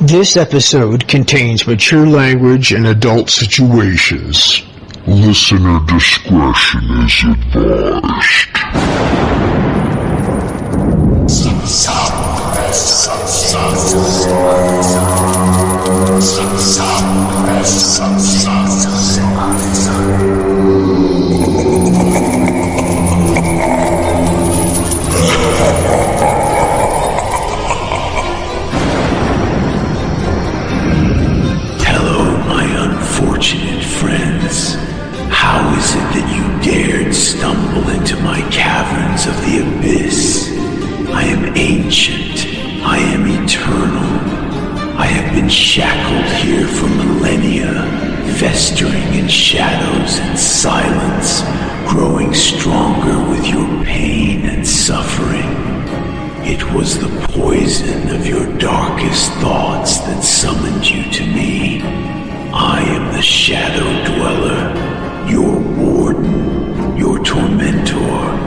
This episode contains mature language and adult situations. Listener discretion is advised. Hello, my unfortunate friends. How is it that you dared stumble into my caverns of the abyss? I am ancient. I am eternal. I have been shackled here for millennia, festering in shadows and silence, growing stronger with your pain and suffering. It was the poison of your darkest thoughts that summoned you to me. I am the Shadow Dweller, your warden, your tormentor,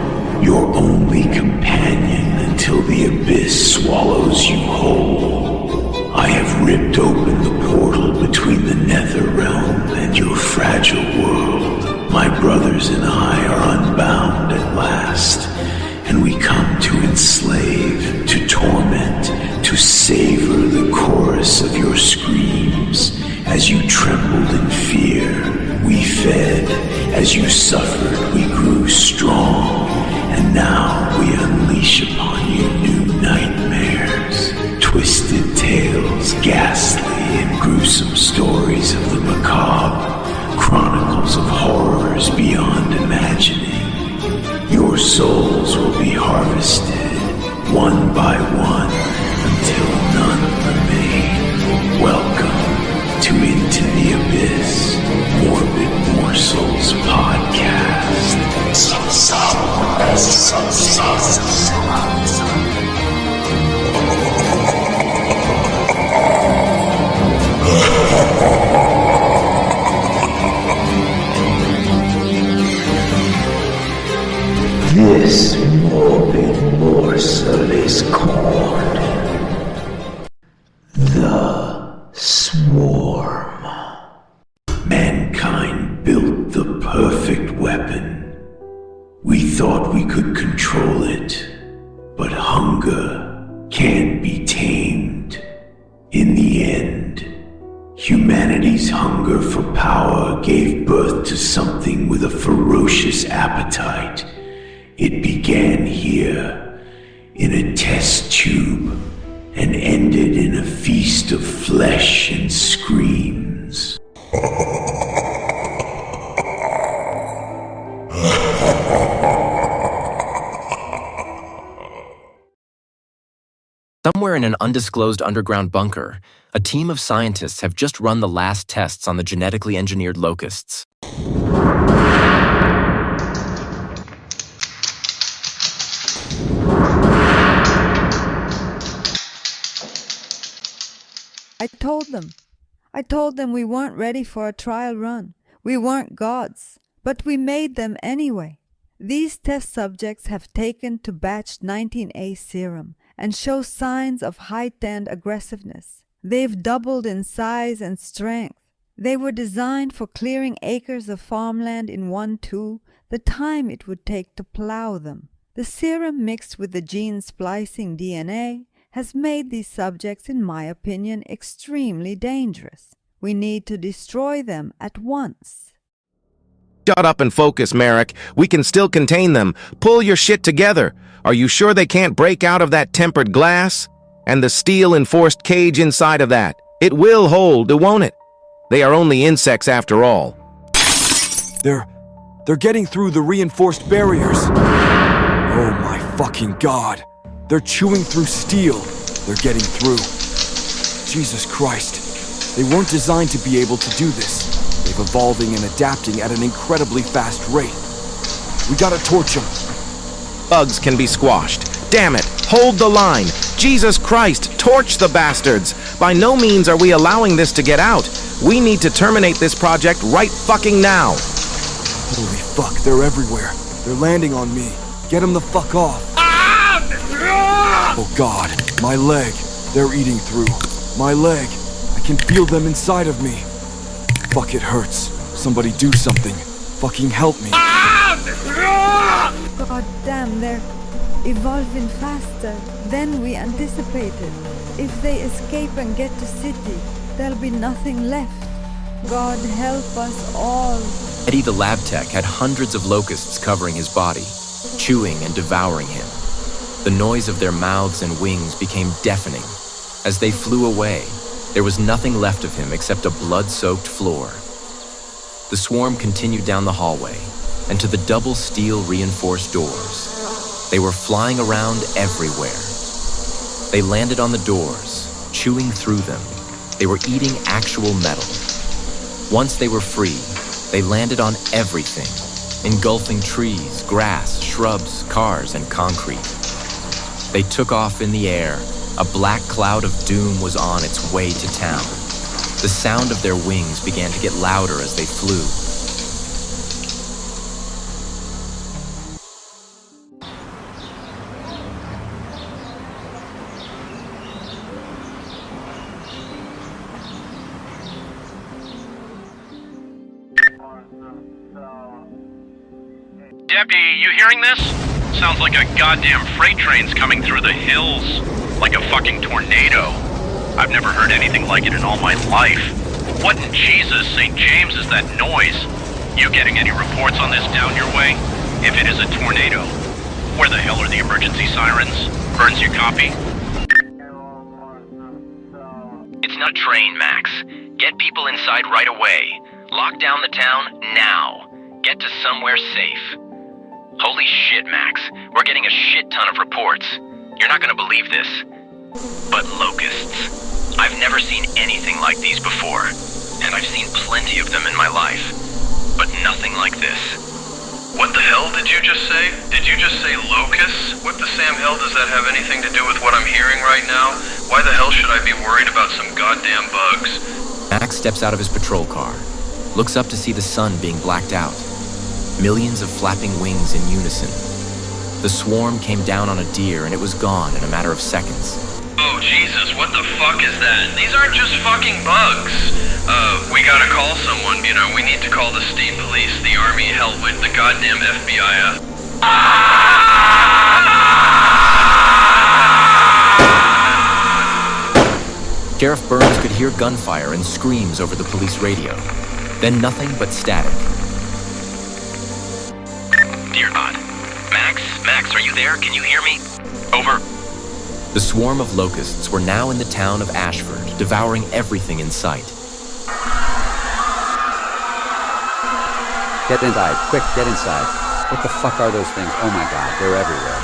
your only companion until the abyss swallows you whole. I have ripped open the portal between the nether realm and your fragile world. My brothers and I are unbound at last, and we come to enslave, to torment, to savor the chorus of your screams. As you trembled in fear, we fed. As you suffered, we grew strong. And now we unleash upon you new nightmares, twisted tales, ghastly and gruesome stories of the macabre, chronicles of horrors beyond imagining. Your souls will be harvested, one by one, until none remain. Welcome to Into the Abyss, Morbid Morsals podcast. This morbid morsel is called the Swarm. Mankind built the perfect weapon. We thought we could control it, but hunger can't be tamed. In the end, humanity's hunger for power gave birth to something with a ferocious appetite. It began here, in a test tube, and ended in a feast of flesh and screams. Somewhere in an undisclosed underground bunker, a team of scientists have just run the last tests on the genetically engineered locusts. I told them we weren't ready for a trial run. We weren't gods, but we made them anyway. These test subjects have taken to batch 19A serum and show signs of heightened aggressiveness. They've doubled in size and strength. They were designed for clearing acres of farmland in 1-2, the time it would take to plow them. The serum mixed with the gene splicing DNA has made these subjects, in my opinion, extremely dangerous. We need to destroy them at once. Shut up and focus, Merrick. We can still contain them. Pull your shit together. Are you sure they can't break out of that tempered glass? And the steel-enforced cage inside of that? It will hold, won't it? They are only insects after all. They're getting through the reinforced barriers. Oh my fucking god. They're chewing through steel. They're getting through. Jesus Christ. They weren't designed to be able to do this. They're evolving and adapting at an incredibly fast rate. We gotta torch them. Bugs can be squashed. Damn it! Hold the line! Jesus Christ! Torch the bastards! By no means are we allowing this to get out. We need to terminate this project right fucking now. Holy fuck, they're everywhere. They're landing on me. Get them the fuck off. Oh god, my leg. They're eating through. My leg. I can feel them inside of me. Fuck, it hurts. Somebody do something. Fucking help me. God damn, they're evolving faster than we anticipated. If they escape and get to city, there'll be nothing left. God help us all. Eddie the lab tech had hundreds of locusts covering his body, chewing and devouring him. The noise of their mouths and wings became deafening. As they flew away, there was nothing left of him except a blood-soaked floor. The swarm continued down the hallway and to the double steel reinforced doors. They were flying around everywhere. They landed on the doors, chewing through them. They were eating actual metal. Once they were free, they landed on everything, engulfing trees, grass, shrubs, cars, and concrete. They took off in the air. A black cloud of doom was on its way to town. The sound of their wings began to get louder as they flew. Deputy, you hearing this? Sounds like a goddamn freight train's coming through the hills. Like a fucking tornado. I've never heard anything like it in all my life. What in Jesus, St. James, is that noise? You getting any reports on this down your way? If it is a tornado, where the hell are the emergency sirens? Burns, you copy? It's not train, Max. Get people inside right away. Lock down the town now. Get to somewhere safe. Holy shit, Max. We're getting a shit ton of reports. You're not gonna believe this, but locusts. I've never seen anything like these before, and I've seen plenty of them in my life, but nothing like this. What the hell did you just say? Did you just say locusts? What the Sam hell does that have anything to do with what I'm hearing right now? Why the hell should I be worried about some goddamn bugs? Max steps out of his patrol car, looks up to see the sun being blacked out. Millions of flapping wings in unison. The swarm came down on a deer and it was gone in a matter of seconds. Oh Jesus, what the fuck is that? These aren't just fucking bugs. We gotta call someone, you know, we need to call the state police, the army, hell with the goddamn FBI. Sheriff Burns could hear gunfire and screams over the police radio. Then nothing but static. Dear God. Max, are you there? Can you hear me? Over. The swarm of locusts were now in the town of Ashford, devouring everything in sight. Get inside. Quick, get inside. What the fuck are those things? Oh my God, they're everywhere.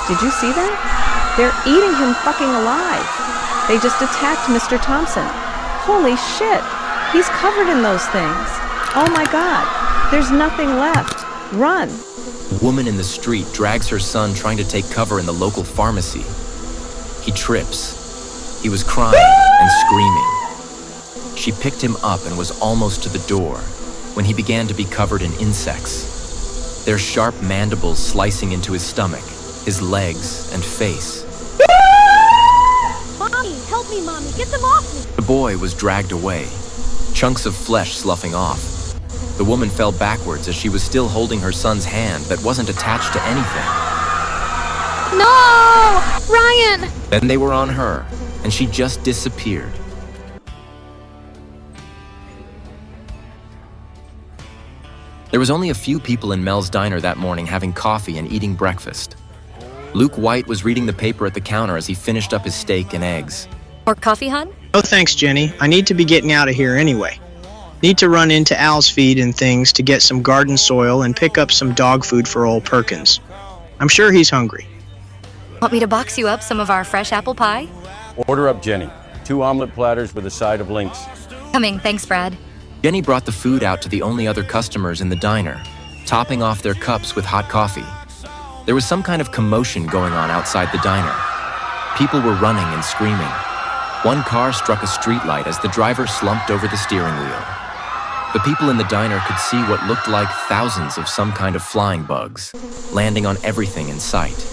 Did you see that? They're eating him fucking alive. They just attacked Mr. Thompson. Holy shit. He's covered in those things. Oh my God. There's nothing left. Run. A woman in the street drags her son trying to take cover in the local pharmacy. He trips. He was crying and screaming. She picked him up and was almost to the door when he began to be covered in insects, their sharp mandibles slicing into his stomach, his legs, and face. Mommy, help me, Mommy. Get them off me. The boy was dragged away, chunks of flesh sloughing off. The woman fell backwards as she was still holding her son's hand that wasn't attached to anything. No! Ryan! Then they were on her, and she just disappeared. There was only a few people in Mel's diner that morning having coffee and eating breakfast. Luke White was reading the paper at the counter as he finished up his steak and eggs. Or coffee, hon? No thanks, Jenny. I need to be getting out of here anyway. Need to run into Al's feed and things to get some garden soil and pick up some dog food for old Perkins. I'm sure he's hungry. Want me to box you up some of our fresh apple pie? Order up, Jenny. 2 omelet platters with a side of links. Coming, thanks, Brad. Jenny brought the food out to the only other customers in the diner, topping off their cups with hot coffee. There was some kind of commotion going on outside the diner. People were running and screaming. One car struck a streetlight as the driver slumped over the steering wheel. The people in the diner could see what looked like thousands of some kind of flying bugs, landing on everything in sight.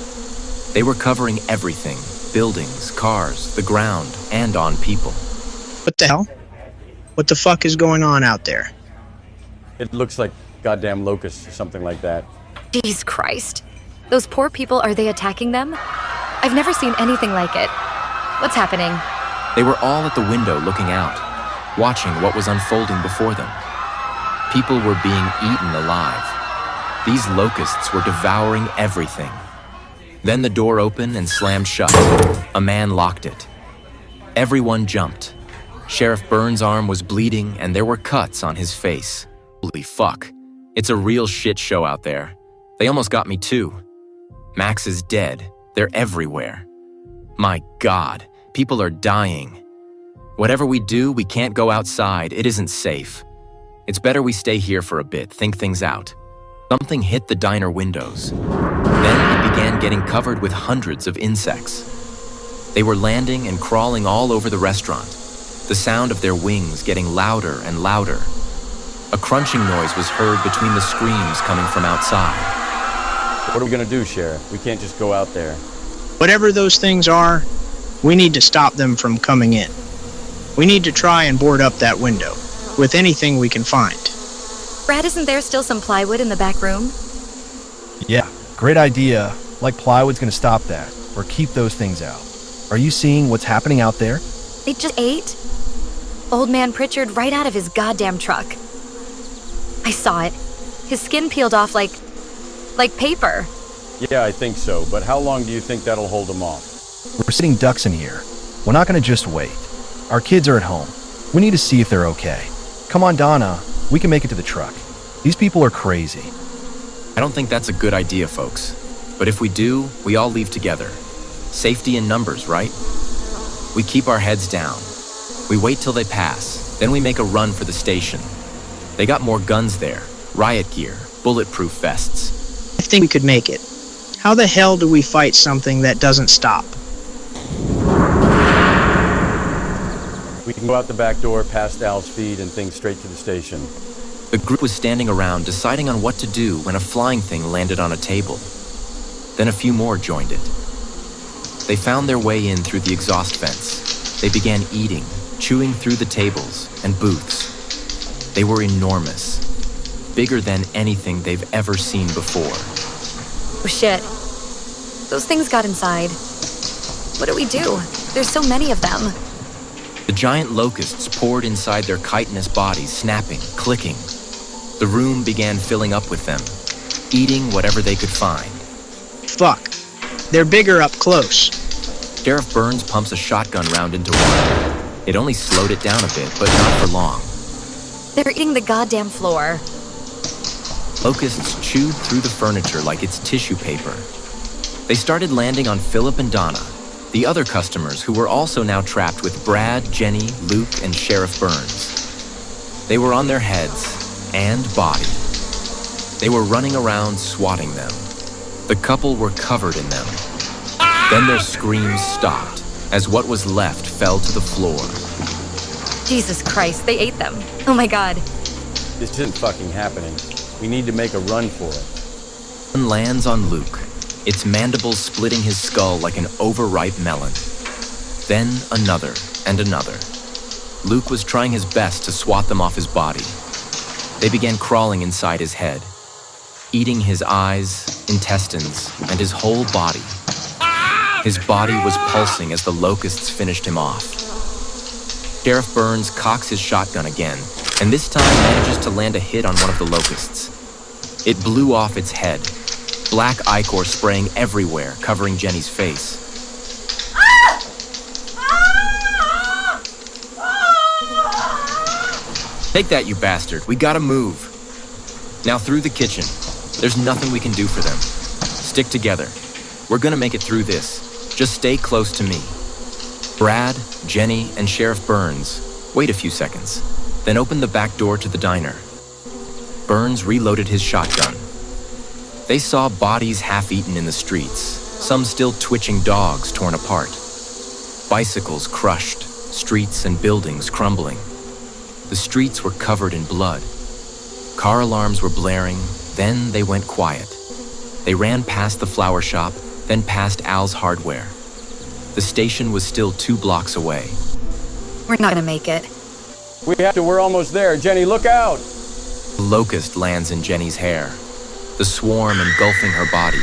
They were covering everything, buildings, cars, the ground, and on people. What the hell? What the fuck is going on out there? It looks like goddamn locusts or something like that. Jesus Christ. Those poor people, are they attacking them? I've never seen anything like it. What's happening? They were all at the window looking out, watching what was unfolding before them. People were being eaten alive. These locusts were devouring everything. Then the door opened and slammed shut. A man locked it. Everyone jumped. Sheriff Burns' arm was bleeding and there were cuts on his face. Holy fuck. It's a real shit show out there. They almost got me too. Max is dead. They're everywhere. My God, people are dying. Whatever we do, we can't go outside. It isn't safe. It's better we stay here for a bit, think things out. Something hit the diner windows. Then it began getting covered with hundreds of insects. They were landing and crawling all over the restaurant, the sound of their wings getting louder and louder. A crunching noise was heard between the screams coming from outside. What are we gonna do, Sheriff? We can't just go out there. Whatever those things are, we need to stop them from coming in. We need to try and board up that window with anything we can find. Brad, isn't there still some plywood in the back room? Yeah, great idea. Like plywood's gonna stop that, or keep those things out. Are you seeing what's happening out there? They just ate Old Man Pritchard right out of his goddamn truck. I saw it. His skin peeled off like paper. Yeah, I think so, but how long do you think that'll hold them off? We're sitting ducks in here. We're not gonna just wait. Our kids are at home. We need to see if they're okay. Come on, Donna. We can make it to the truck. These people are crazy. I don't think that's a good idea, folks. But if we do, we all leave together. Safety in numbers, right? We keep our heads down. We wait till they pass, then we make a run for the station. They got more guns there, riot gear, bulletproof vests. I think we could make it. How the hell do we fight something that doesn't stop? We can go out the back door, past Al's feed, and things straight to the station. The group was standing around deciding on what to do when a flying thing landed on a table. Then a few more joined it. They found their way in through the exhaust vents. They began eating, chewing through the tables and booths. They were enormous, bigger than anything they've ever seen before. Oh shit. Those things got inside. What do we do? There's so many of them. The giant locusts poured inside their chitinous bodies, snapping, clicking. The room began filling up with them, eating whatever they could find. Fuck. They're bigger up close. Sheriff Burns pumps a shotgun round into one. It only slowed it down a bit, but not for long. They're eating the goddamn floor. Locusts chewed through the furniture like it's tissue paper. They started landing on Philip and Donna, the other customers who were also now trapped with Brad, Jenny, Luke, and Sheriff Burns. They were on their heads and body. They were running around swatting them. The couple were covered in them. Then their screams stopped as what was left fell to the floor. Jesus Christ, they ate them. Oh my God. This isn't fucking happening. We need to make a run for it. One lands on Luke, its mandibles splitting his skull like an overripe melon. Then another and another. Luke was trying his best to swat them off his body. They began crawling inside his head, eating his eyes, intestines, and his whole body. His body was pulsing as the locusts finished him off. Sheriff Burns cocks his shotgun again, and this time manages to land a hit on one of the locusts. It blew off its head, black ichor spraying everywhere, covering Jenny's face. Take that, you bastard. We gotta move. Now through the kitchen. There's nothing we can do for them. Stick together. We're gonna make it through this. Just stay close to me. Brad, Jenny, and Sheriff Burns wait a few seconds, then open the back door to the diner. Burns reloaded his shotgun. They saw bodies half-eaten in the streets, some still twitching dogs torn apart. Bicycles crushed, streets and buildings crumbling. The streets were covered in blood. Car alarms were blaring, then they went quiet. They ran past the flower shop, then past Al's hardware. The The station was still 2 blocks away. We're not gonna make it. We're almost there. Jenny, look out! A locust lands in Jenny's hair, the swarm engulfing her body,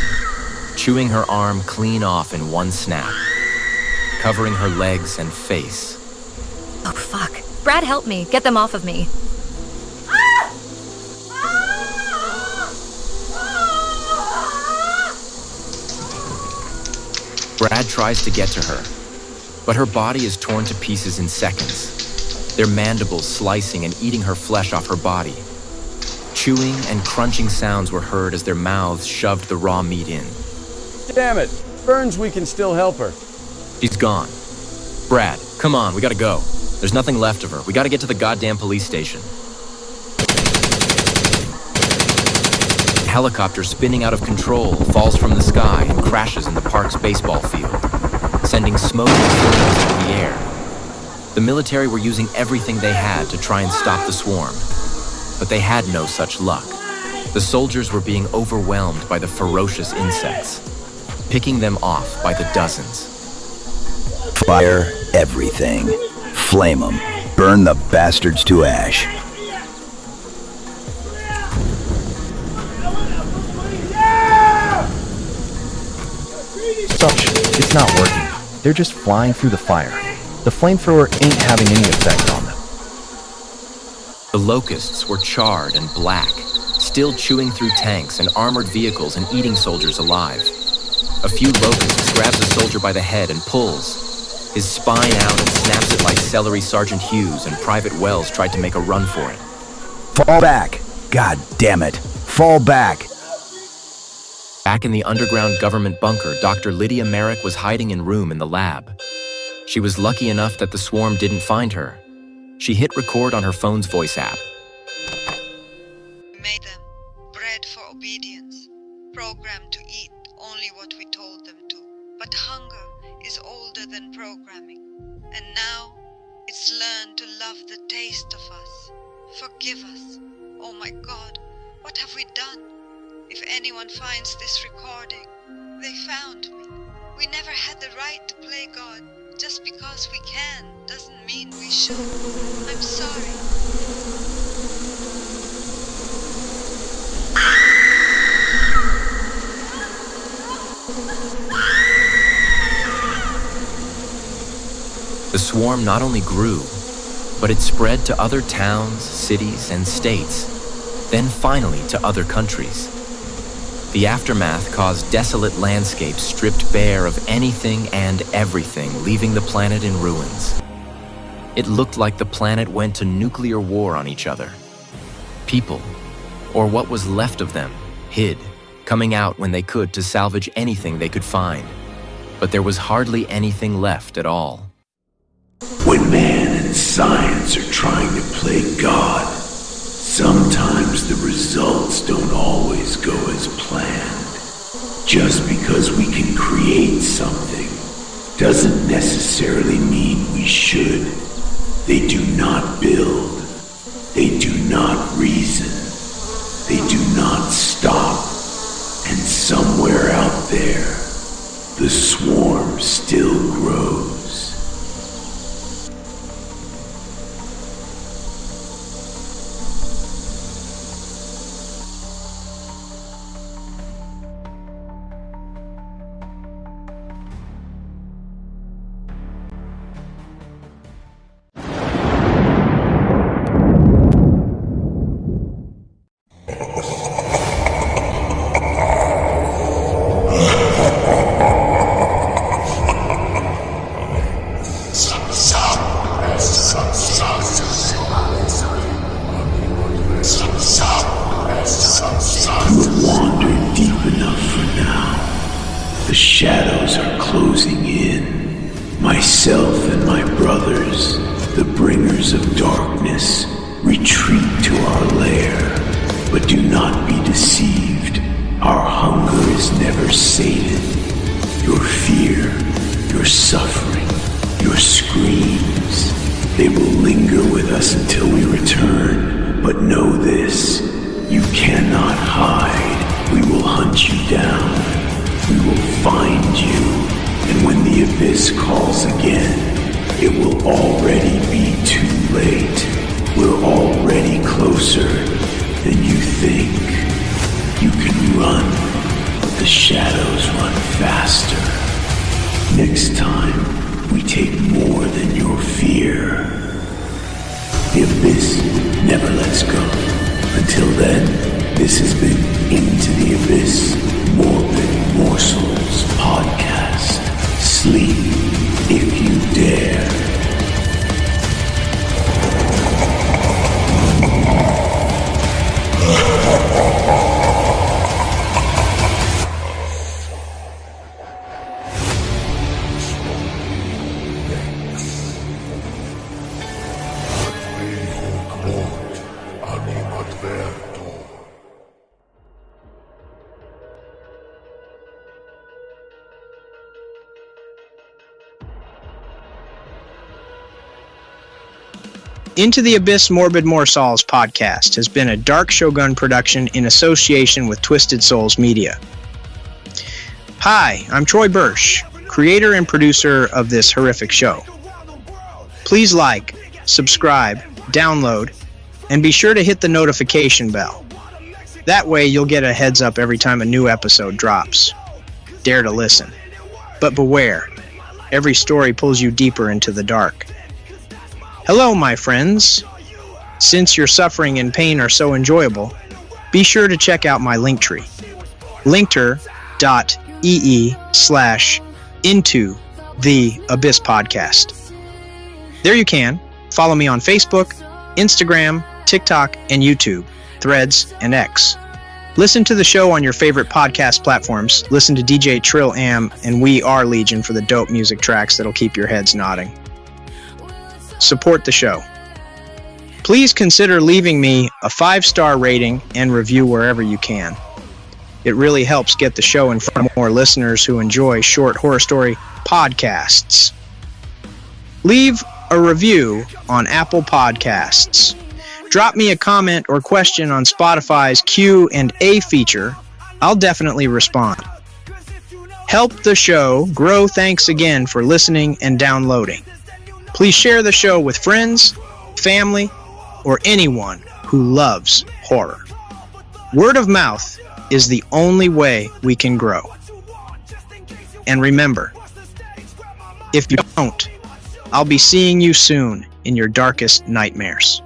chewing her arm clean off in one snap, covering her legs and face. Oh, fuck. Brad, help me. Get them off of me. Brad tries to get to her, but her body is torn to pieces in seconds, their mandibles slicing and eating her flesh off her body. Chewing and crunching sounds were heard as their mouths shoved the raw meat in. Damn it! Burns, we can still help her. She's gone. Brad, come on, we gotta go. There's nothing left of her. We gotta get to the goddamn police station. A helicopter spinning out of control falls from the sky and crashes in the park's baseball field, sending smoke and flames into the air. The military were using everything they had to try and stop the swarm, but they had no such luck. The soldiers were being overwhelmed by the ferocious insects, picking them off by the dozens. Fire everything. Flame them. Burn the bastards to ash. Such, it's not working. They're just flying through the fire. The flamethrower ain't having any effect on them. The locusts were charred and black, still chewing through tanks and armored vehicles and eating soldiers alive. A few locusts grabs a soldier by the head and pulls, his spine out and snaps it like celery. Sergeant Hughes and Private Wells tried to make a run for it. Fall back! God damn it! Fall back! Back in the underground government bunker, Dr. Lydia Merrick was hiding in room in the lab. She was lucky enough that the swarm didn't find her. She hit record on her phone's voice app. We made them bred for obedience, programmed to eat only what we told them to. But hunger is older than programming, and now it's learned to love the taste of us. Forgive us. Oh my God, what have we done? If anyone finds this recording, they found me. We never had the right to play God. Just because we can doesn't mean we should. I'm sorry. The swarm not only grew, but it spread to other towns, cities, and states, then finally to other countries. The aftermath caused desolate landscapes stripped bare of anything and everything, leaving the planet in ruins. It looked like the planet went to nuclear war on each other. People, or what was left of them, hid, coming out when they could to salvage anything they could find. But there was hardly anything left at all. When man and science are trying to play God, sometimes the results don't always go as planned. Just because we can create something doesn't necessarily mean we should. They do not build. They do not reason. They do not stop. And somewhere out there, the swarm still grows. Shadows are closing in. Myself and my brothers, the bringers of darkness, retreat to our lair. But do not be deceived. Our hunger is never sated. Your fear, your suffering, your screams, they will linger with us until we return. But know this, you cannot hide. We will hunt you down. We will find you And when the abyss calls again, it will already be too late. We're already closer than you think. You can run, but the shadows run faster. Next time, we take more than your fear. The abyss never lets go. Until then, this has been Into the Abyss, Morbid Morsals Podcast. Sleep if you dare. Into the Abyss Morbid Morsals podcast has been a Darkshogun production in association with Twisted Souls Media. Hi, I'm Troy Bursch, creator and producer of this horrific show. Please like, subscribe, download, and be sure to hit the notification bell. That way you'll get a heads up every time a new episode drops. Dare to listen. But beware, every story pulls you deeper into the dark. Hello, my friends. Since your suffering and pain are so enjoyable, be sure to check out my Linktree. linkter.ee/into-the-abyss-podcast. There you can follow me on Facebook, Instagram, TikTok, and YouTube, Threads, and X. Listen to the show on your favorite podcast platforms. Listen to DJ Trill Am and We Are Legion for the dope music tracks that'll keep your heads nodding. Support the show. Please consider leaving me a 5-star rating and review wherever you can. It really helps get the show in front of more listeners who enjoy short horror story podcasts. Leave a review on Apple Podcasts. Drop me a comment or question on Spotify's Q&A feature. I'll definitely respond. Help the show grow. Thanks again for listening and downloading. Please share the show with friends, family, or anyone who loves horror. Word of mouth is the only way we can grow. And remember, if you don't, I'll be seeing you soon in your darkest nightmares.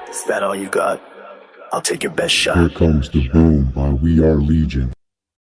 Is that all you got? I'll take your best shot. Here comes the boom by We Are Legion.